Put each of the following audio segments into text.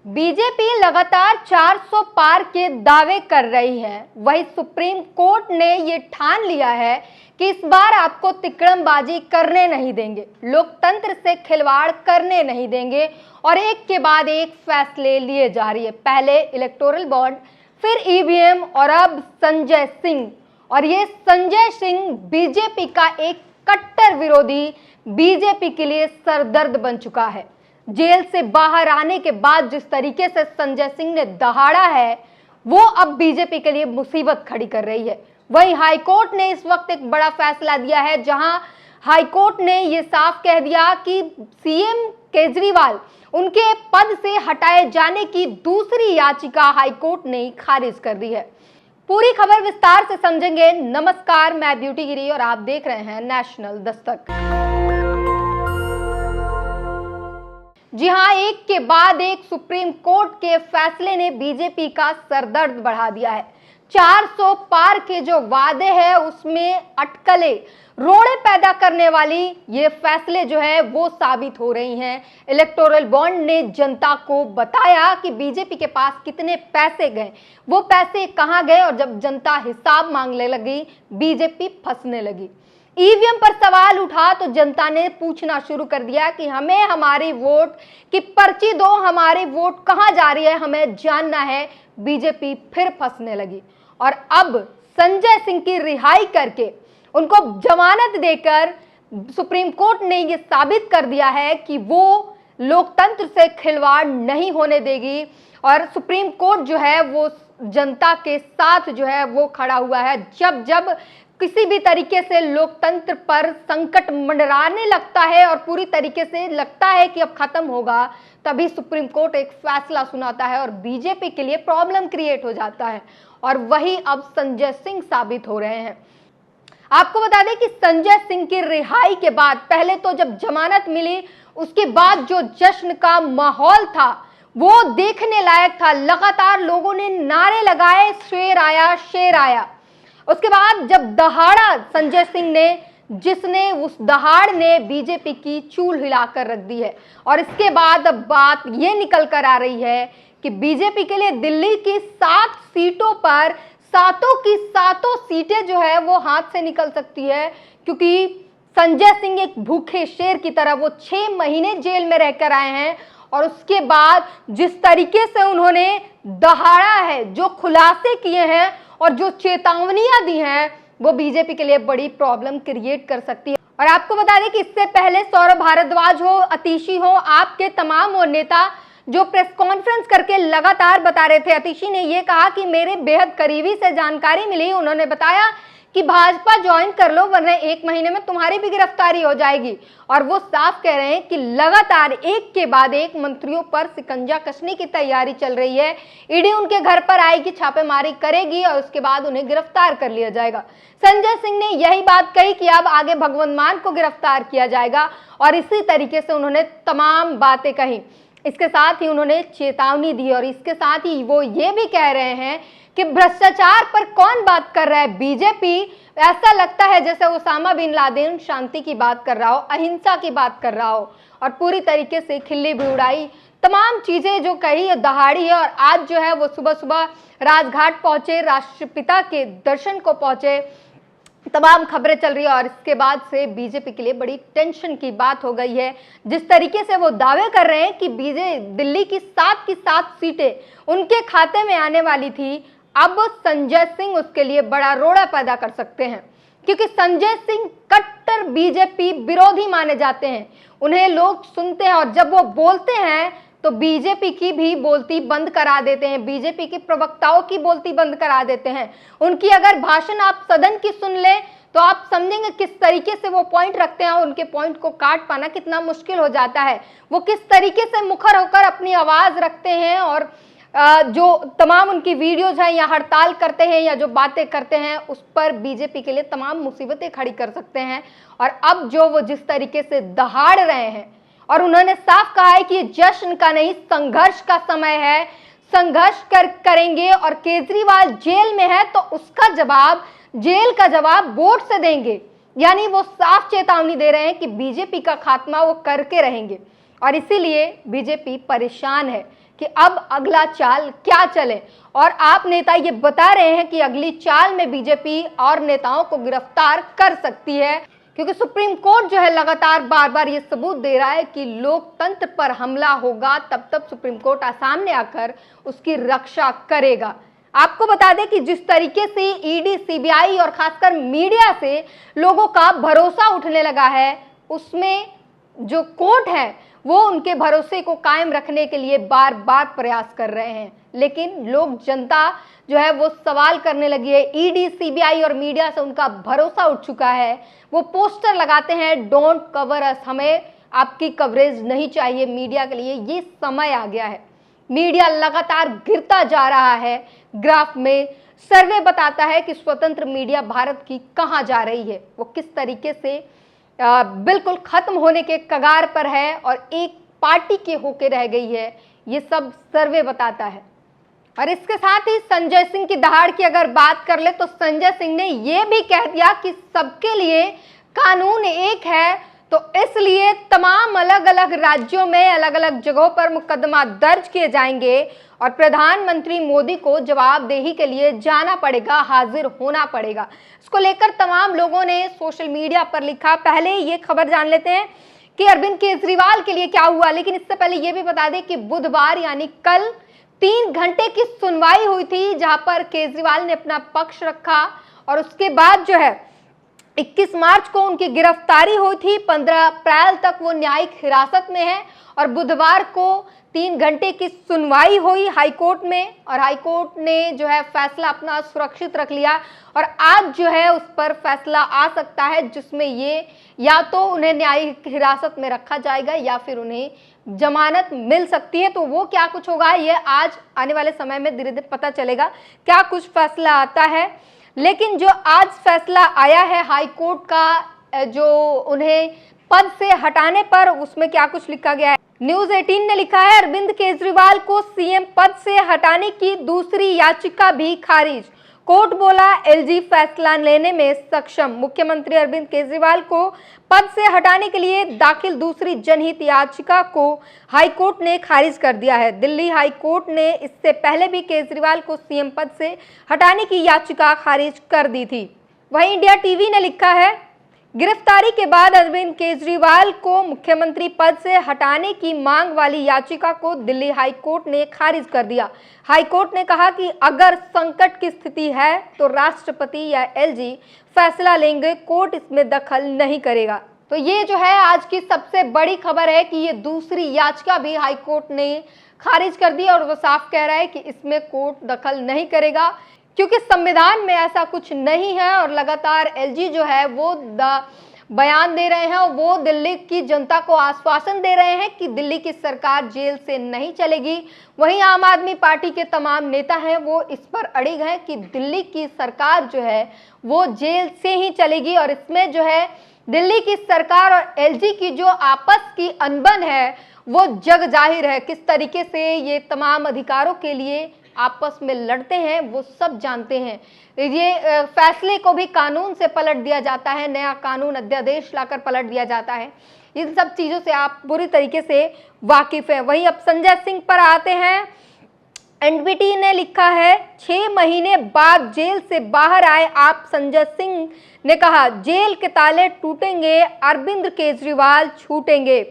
BJP लगातार 400 पार के दावे कर रही है। वही सुप्रीम कोर्ट ने ये ठान लिया है कि इस बार आपको तिकड़मबाजी करने नहीं देंगे, लोकतंत्र से खिलवाड़ करने नहीं देंगे और एक के बाद एक फैसले लिए जा रही है। पहले इलेक्टोरल बॉन्ड, फिर ईवीएम और अब संजय सिंह। और ये संजय सिंह बीजेपी का एक कट्टर विरोधी बीजेपी के लिए सरदर्द बन चुका है। जेल से बाहर आने के बाद जिस तरीके से संजय सिंह ने दहाड़ा है, वो अब बीजेपी के लिए मुसीबत खड़ी कर रही है। वहीं हाईकोर्ट ने इस वक्त एक बड़ा फैसला दिया है, जहां हाईकोर्ट ने ये साफ कह दिया कि सीएम केजरीवाल उनके पद से हटाए जाने की दूसरी याचिका हाईकोर्ट ने खारिज कर दी है। पूरी खबर विस्तार से समझेंगे। नमस्कार, मैं ब्यूटी गिरी और आप देख रहे हैं नेशनल दस्तक। जी हां, एक के बाद एक सुप्रीम कोर्ट के फैसले ने बीजेपी का सरदर्द बढ़ा दिया है। 400 पार के जो वादे हैं उसमें अटकलें, रोड़े पैदा करने वाली ये फैसले जो है वो साबित हो रही हैं। इलेक्टोरल बॉन्ड ने जनता को बताया कि बीजेपी के पास कितने पैसे गए, वो पैसे कहां गए, और जब जनता हिसाब मांगने लगी, बीजेपी फंसने लगी। ईवीएम पर सवाल उठा तो जनता ने पूछना शुरू कर दिया कि हमें हमारी वोट की पर्ची दो, हमारी वोट कहां जा रही है, हमें जानना है। बीजेपी फिर फंसने लगी और अब संजय सिंह की रिहाई करके उनको जमानत देकर सुप्रीम कोर्ट ने यह साबित कर दिया है कि वो लोकतंत्र से खिलवाड़ नहीं होने देगी। और सुप्रीम कोर्ट जो है वो जनता के साथ जो है वो खड़ा हुआ है। जब जब किसी भी तरीके से लोकतंत्र पर संकट मंडराने लगता है और पूरी तरीके से लगता है कि अब खत्म होगा, तभी सुप्रीम कोर्ट एक फैसला सुनाता है और बीजेपी के लिए प्रॉब्लम क्रिएट हो जाता है। और वही अब संजय सिंह साबित हो रहे हैं। आपको बता दें कि संजय सिंह की रिहाई के बाद, पहले तो जब जमानत मिली उसके बाद जो जश्न का माहौल था वो देखने लायक था। लगातार लोगों ने नारे लगाए, शेर आया शेर आया। उसके बाद जब दहाड़ा संजय सिंह ने, जिसने उस दहाड़ ने बीजेपी की चूल हिलाकर रख दी है। और इसके बाद अब बात ये निकल कर आ रही है कि बीजेपी के लिए दिल्ली की 7 सीटों पर सातों की सातों सीटें जो है वो हाथ से निकल सकती है, क्योंकि संजय सिंह एक भूखे शेर की तरह वो 6 महीने जेल में रहकर आए हैं। और उसके बाद जिस तरीके से उन्होंने दहाड़ा है, जो खुलासे किए हैं और जो चेतावनियां दी हैं, वो बीजेपी के लिए बड़ी प्रॉब्लम क्रिएट कर सकती है। और आपको बता दें कि इससे पहले सौरभ भारद्वाज हो, अतिशी हो, आपके तमाम वो नेता जो प्रेस कॉन्फ्रेंस करके लगातार बता रहे थे। अतिशी ने यह कहा कि मेरे बेहद करीबी से जानकारी मिली, उन्होंने बताया कि भाजपा ज्वाइन कर लो वरना 1 महीने में तुम्हारी भी गिरफ्तारी हो जाएगी। और वो साफ कह रहे हैं कि लगातार एक के बाद एक मंत्रियों पर शिकंजा कसने की तैयारी चल रही है। ईडी उनके घर पर आएगी, छापेमारी करेगी और उसके बाद उन्हें गिरफ्तार कर लिया जाएगा। संजय सिंह ने यही बात कही कि अब आगे भगवंत मान को गिरफ्तार किया जाएगा और इसी तरीके से उन्होंने तमाम बातें कही। इसके साथ ही उन्होंने चेतावनी दी और इसके साथ ही वो ये भी कह रहे हैं कि भ्रष्टाचार पर कौन बात कर रहा है। बीजेपी ऐसा लगता है जैसे ओसामा बिन लादेन शांति की बात कर रहा हो, अहिंसा की बात कर रहा हो, और पूरी तरीके से खिल्ली भी उड़ाई, तमाम चीजें जो कही दहाड़ी है। और आज जो है वो सुबह सुबह राजघाट पहुंचे, राष्ट्रपिता के दर्शन को पहुंचे, तमाम खबरें चल रही है। और इसके बाद से बीजेपी के लिए बड़ी टेंशन की बात हो गई है। जिस तरीके से वो दावे कर रहे हैं कि दिल्ली की 7 सीटें उनके खाते में आने वाली थी, अब संजय सिंह उसके लिए बड़ा रोड़ा पैदा कर सकते हैं, क्योंकि संजय सिंह कट्टर बीजेपी विरोधी माने जाते हैं। उन्हें लोग सुनते हैं और जब वो बोलते हैं तो बीजेपी की भी बोलती बंद करा देते हैं, बीजेपी के प्रवक्ताओं की बोलती बंद करा देते हैं। उनकी अगर भाषण आप सदन की सुन लें तो आप समझेंगे किस तरीके से वो पॉइंट रखते हैं और उनके पॉइंट को काट पाना कितना मुश्किल हो जाता है। वो किस तरीके से मुखर होकर अपनी आवाज रखते हैं और जो तमाम उनकी वीडियोज हैं या हड़ताल करते हैं या जो बातें करते हैं, उस पर बीजेपी के लिए तमाम मुसीबतें खड़ी कर सकते हैं। और अब जो वो जिस तरीके से दहाड़ रहे हैं, और उन्होंने साफ कहा है कि ये जश्न का नहीं संघर्ष का समय है, संघर्ष करेंगे। और केजरीवाल जेल में है तो उसका जवाब, जेल का जवाब वोट से देंगे। यानी वो साफ चेतावनी दे रहे हैं कि बीजेपी का खात्मा वो करके रहेंगे। और इसीलिए बीजेपी परेशान है, कि अब अगला चाल क्या चले। और आप नेता ये बता रहे हैं कि अगली चाल में बीजेपी और नेताओं को गिरफ्तार कर सकती है, क्योंकि सुप्रीम कोर्ट जो है लगातार बार बार ये सबूत दे रहा है कि लोकतंत्र पर हमला होगा तब सुप्रीम कोर्ट सामने आकर उसकी रक्षा करेगा। आपको बता दें कि जिस तरीके से ईडी, सीबीआई और खासकर मीडिया से लोगों का भरोसा उठने लगा है, उसमें जो कोर्ट है वो उनके भरोसे को कायम रखने के लिए बार बार प्रयास कर रहे हैं। लेकिन लोग, जनता जो है वो सवाल करने लगी है। ईडी, सीबीआई और मीडिया से उनका भरोसा उठ चुका है। वो पोस्टर लगाते हैं, डोंट कवर अस, हमें आपकी कवरेज नहीं चाहिए मीडिया के लिए। ये समय आ गया है। मीडिया लगातार गिरता जा रहा है ग्राफ में। सर्वे बताता है कि स्वतंत्र मीडिया भारत की कहां जा रही है, वो किस तरीके से बिल्कुल खत्म होने के कगार पर है और एक पार्टी के होके रह गई है। ये सब सर्वे बताता है। और इसके साथ ही संजय सिंह की दहाड़ की अगर बात कर ले तो संजय सिंह ने यह भी कह दिया कि सबके लिए कानून एक है, तो इसलिए तमाम अलग अलग राज्यों में अलग अलग जगहों पर मुकदमा दर्ज किए जाएंगे और प्रधानमंत्री मोदी को जवाबदेही के लिए जाना पड़ेगा, हाजिर होना पड़ेगा। इसको लेकर तमाम लोगों ने सोशल मीडिया पर लिखा। पहले ये खबर जान लेते हैं कि अरविंद केजरीवाल के लिए क्या हुआ, लेकिन इससे पहले ये भी बता दें कि बुधवार यानी कल 3 घंटे की सुनवाई हुई थी, जहां पर केजरीवाल ने अपना पक्ष रखा और उसके बाद जो है 21 मार्च को उनकी गिरफ्तारी हुई थी। 15 अप्रैल तक वो न्यायिक हिरासत में है और बुधवार को 3 घंटे की सुनवाई हुई हाईकोर्ट में और हाईकोर्ट ने जो है फैसला अपना सुरक्षित रख लिया और आज जो है उस पर फैसला आ सकता है, जिसमें ये या तो उन्हें न्यायिक हिरासत में रखा जाएगा या फिर उन्हें जमानत मिल सकती है। तो वो क्या कुछ होगा ये आज आने वाले समय में धीरे धीरे पता चलेगा, क्या कुछ फैसला आता है। लेकिन जो आज फैसला आया है हाईकोर्ट का, जो उन्हें पद से हटाने पर, उसमें क्या कुछ लिखा गया है। न्यूज 18 ने लिखा है, अरविंद केजरीवाल को सीएम पद से हटाने की दूसरी याचिका भी खारिज। कोर्ट बोला एलजी फैसला लेने में सक्षम। मुख्यमंत्री अरविंद केजरीवाल को पद से हटाने के लिए दाखिल दूसरी जनहित याचिका को हाईकोर्ट ने खारिज कर दिया है। दिल्ली हाईकोर्ट ने इससे पहले भी केजरीवाल को सीएम पद से हटाने की याचिका खारिज कर दी थी। वहीं इंडिया टीवी ने लिखा है, गिरफ्तारी के बाद अरविंद केजरीवाल को मुख्यमंत्री पद से हटाने की मांग वाली याचिका को दिल्ली हाईकोर्ट ने खारिज कर दिया। हाईकोर्ट ने कहा कि अगर संकट की स्थिति है तो राष्ट्रपति या एलजी फैसला लेंगे, कोर्ट इसमें दखल नहीं करेगा। तो ये जो है आज की सबसे बड़ी खबर है कि ये दूसरी याचिका भी हाईकोर्ट ने खारिज कर दी और वो साफ कह रहा है कि इसमें कोर्ट दखल नहीं करेगा, क्योंकि संविधान में ऐसा कुछ नहीं है। और लगातार एलजी जो है वो बयान दे रहे हैं और वो दिल्ली की जनता को आश्वासन दे रहे हैं कि दिल्ली की सरकार जेल से नहीं चलेगी। वहीं आम आदमी पार्टी के तमाम नेता हैं वो इस पर अड़िग हैं कि दिल्ली की सरकार जो है वो जेल से ही चलेगी। और इसमें जो है दिल्ली की सरकार और एलजी की जो आपस की अनबन है वो जग जाहिर है। किस तरीके से ये तमाम अधिकारों के लिए आपस में लड़ते हैं वो सब जानते हैं। ये फैसले को भी कानून से पलट दिया जाता है, नया कानून अध्यादेश लाकर पलट दिया जाता है। इन सब चीजों से आप बुरी तरीके से वाकिफ हैं। वहीं अब संजय सिंह पर आते हैं। एनडीटीवी ने लिखा है, 6 महीने बाद जेल से बाहर आए आप संजय सिंह ने कहा, जेल के ताले टूटेंगे, अरविंद केजरीवाल छूटेंगे।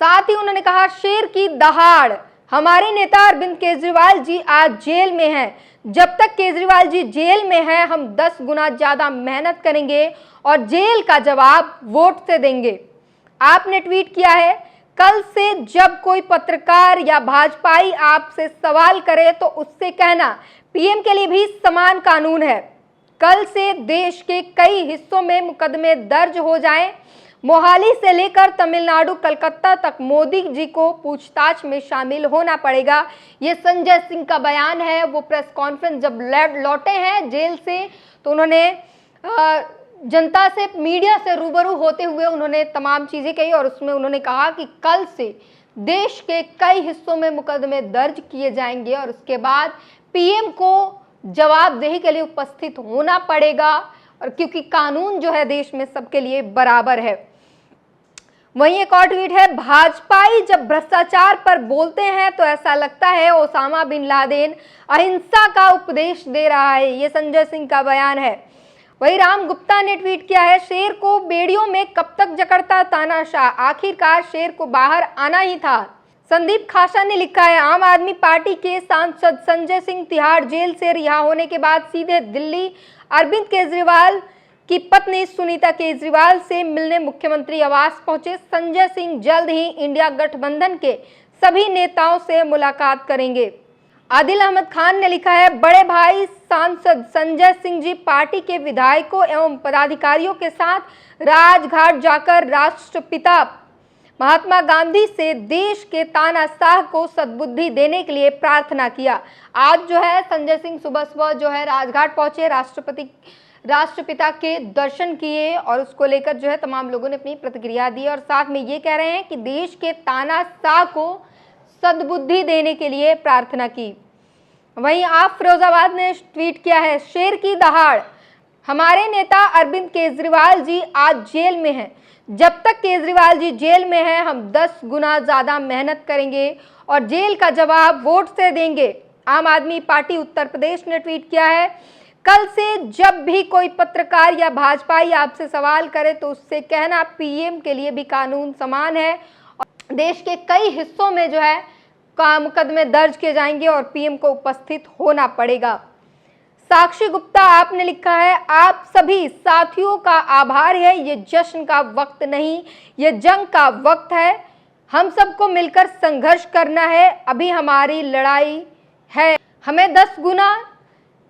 साथ ही उन्होंने कहा, शेर की दहाड़, हमारे नेता अरविंद केजरीवाल जी आज जेल में हैं। जब तक केजरीवाल जी जेल में हैं, हम 10 गुना ज्यादा मेहनत करेंगे और जेल का जवाब वोट से देंगे। आपने ट्वीट किया है, कल से जब कोई पत्रकार या भाजपाई आपसे सवाल करे तो उससे कहना पीएम के लिए भी समान कानून है। कल से देश के कई हिस्सों में मुकदमे दर्ज हो जाएं। मोहाली से लेकर तमिलनाडु, कलकत्ता तक मोदी जी को पूछताछ में शामिल होना पड़ेगा। ये संजय सिंह का बयान है। वो प्रेस कॉन्फ्रेंस जब लौटे हैं जेल से तो उन्होंने जनता से, मीडिया से रूबरू होते हुए उन्होंने तमाम चीजें कही और उसमें उन्होंने कहा कि कल से देश के कई हिस्सों में मुकदमे दर्ज किए जाएंगे और उसके बाद पीएम को जवाबदेही के लिए उपस्थित होना पड़ेगा, और क्योंकि कानून जो है देश में सबके लिए बराबर है। वहीं एक और ट्वीट है, भाजपाई जब भ्रष्टाचार पर बोलते हैं तो ऐसा लगता है ओसामा बिन लादेन अहिंसा का उपदेश दे रहा है। ये संजय सिंह का बयान है। वहीं राम गुप्ता ने ट्वीट किया है, शेर को बेड़ियों में कब तक जकड़ता तानाशाह, आखिरकार शेर को बाहर आना ही था। संदीप खासा ने लिखा है, आम आदमी पार्टी के सांसद संजय सिंह तिहाड़ जेल से रिहा होने के बाद सीधे दिल्ली अरविंद केजरीवाल की पत्नी सुनीता केजरीवाल से मिलने मुख्यमंत्री आवास पहुंचे। संजय सिंह जल्द ही इंडिया गठबंधन के सभी नेताओं से मुलाकात करेंगे। आदिल अहमद खान ने लिखा है, बड़े भाई सांसद संजय सिंह जी पार्टी के विधायकों एवं पदाधिकारियों के साथ राजघाट जाकर राष्ट्रपिता महात्मा गांधी से देश के तानाशाह को सद्बुद्धि देने के लिए प्रार्थना किया। आज जो है संजय सिंह सुबह सुबह जो है राजघाट पहुंचे, राष्ट्रपिता के दर्शन किए और उसको लेकर जो है तमाम लोगों ने अपनी प्रतिक्रिया दी और साथ में ये कह रहे हैं कि देश के तानाशाह को सद्बुद्धि देने के लिए प्रार्थना की। वहीं आप फिरोजाबाद ने ट्वीट किया है, शेर की दहाड़, हमारे नेता अरविंद केजरीवाल जी आज जेल में हैं। जब तक केजरीवाल जी जेल में हैं हम 10 गुना ज्यादा मेहनत करेंगे और जेल का जवाब वोट से देंगे। आम आदमी पार्टी उत्तर प्रदेश ने ट्वीट किया है, कल से जब भी कोई पत्रकार या भाजपाई आपसे सवाल करे तो उससे कहना पीएम के लिए भी कानून समान है और देश के कई हिस्सों में जो है मुकदमे दर्ज किए जाएंगे और पीएम को उपस्थित होना पड़ेगा। साक्षी गुप्ता आपने लिखा है, आप सभी साथियों का आभार है, ये जश्न का वक्त नहीं, ये जंग का वक्त है। हम सबको मिलकर संघर्ष करना है, अभी हमारी लड़ाई है, हमें 10 गुना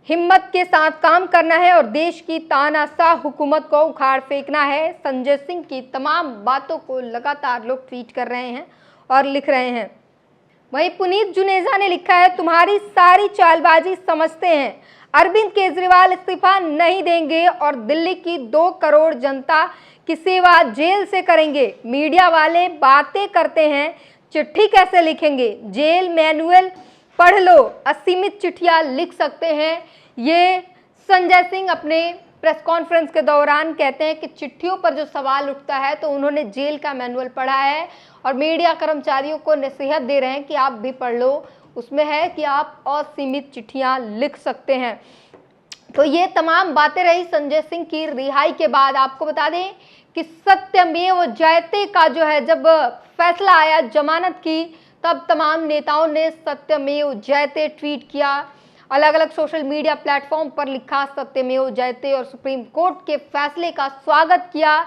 हिम्मत के साथ काम करना है और देश की तानाशाह हुकूमत को उखाड़ फेंकना है। संजय सिंह की तमाम बातों को लगातार लोग ट्वीट कर रहे हैं और लिख रहे हैं। वहीं पुनीत जुनेजा ने लिखा है, तुम्हारी सारी चालबाजी समझते हैं, अरविंद केजरीवाल इस्तीफा नहीं देंगे और दिल्ली की 2 करोड़ जनता की सेवा जेल से करेंगे। मीडिया वाले बातें करते हैं, चिट्ठी कैसे लिखेंगे, जेल मैनुअल पढ़ लो, असीमित चिट्ठियां लिख सकते हैं। ये संजय सिंह अपने प्रेस कॉन्फ्रेंस के दौरान कहते हैं कि चिट्ठियों पर जो सवाल उठता है तो उन्होंने जेल का मैनुअल पढ़ा है और मीडिया कर्मचारियों को नसीहत दे रहे हैं कि आप भी पढ़ लो, उसमें है कि आप असीमित चिट्ठियां लिख सकते हैं। तो ये तमाम बातें रही संजय सिंह की रिहाई के बाद। आपको बता दें कि सत्यमेव जयते का जो है जब फैसला आया जमानत की, तब तमाम नेताओं ने सत्यमेव जयते ट्वीट किया, अलग अलग सोशल मीडिया प्लेटफॉर्म पर लिखा सत्यमेव जयते और सुप्रीम कोर्ट के फैसले का स्वागत किया।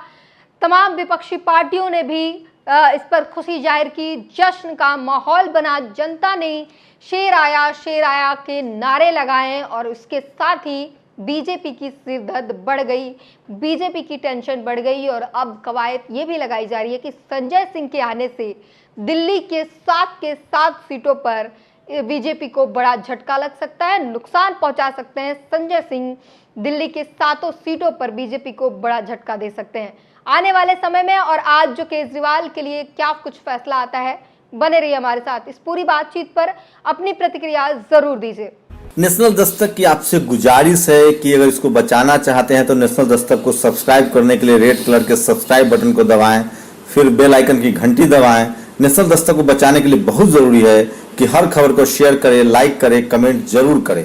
तमाम विपक्षी पार्टियों ने भी इस पर खुशी जाहिर की, जश्न का माहौल बना, जनता ने शेर आया के नारे लगाए और उसके साथ ही बीजेपी की सिरदर्द बढ़ गई, बीजेपी की टेंशन बढ़ गई और अब कवायद ये भी लगाई जा रही है कि संजय सिंह के आने से दिल्ली के 7 सीटों पर बीजेपी को बड़ा झटका लग सकता है, नुकसान पहुंचा सकते हैं। संजय सिंह दिल्ली के 7 सीटों पर बीजेपी को बड़ा झटका दे सकते हैं आने वाले समय में। और आज जो केजरीवाल के लिए क्या कुछ फैसला आता है, बने रहिए हमारे साथ। इस पूरी बातचीत पर अपनी प्रतिक्रिया जरूर दीजिए। नेशनल दस्तक की आपसे गुजारिश है कि अगर इसको बचाना चाहते हैं तो नेशनल दस्तक को सब्सक्राइब करने के लिए रेड कलर के सब्सक्राइब बटन को दबाएं, फिर बेल आइकन की घंटी दबाएं। नेशनल दस्तक को बचाने के लिए बहुत जरूरी है कि हर खबर को शेयर करें, लाइक करें, कमेंट जरूर करें।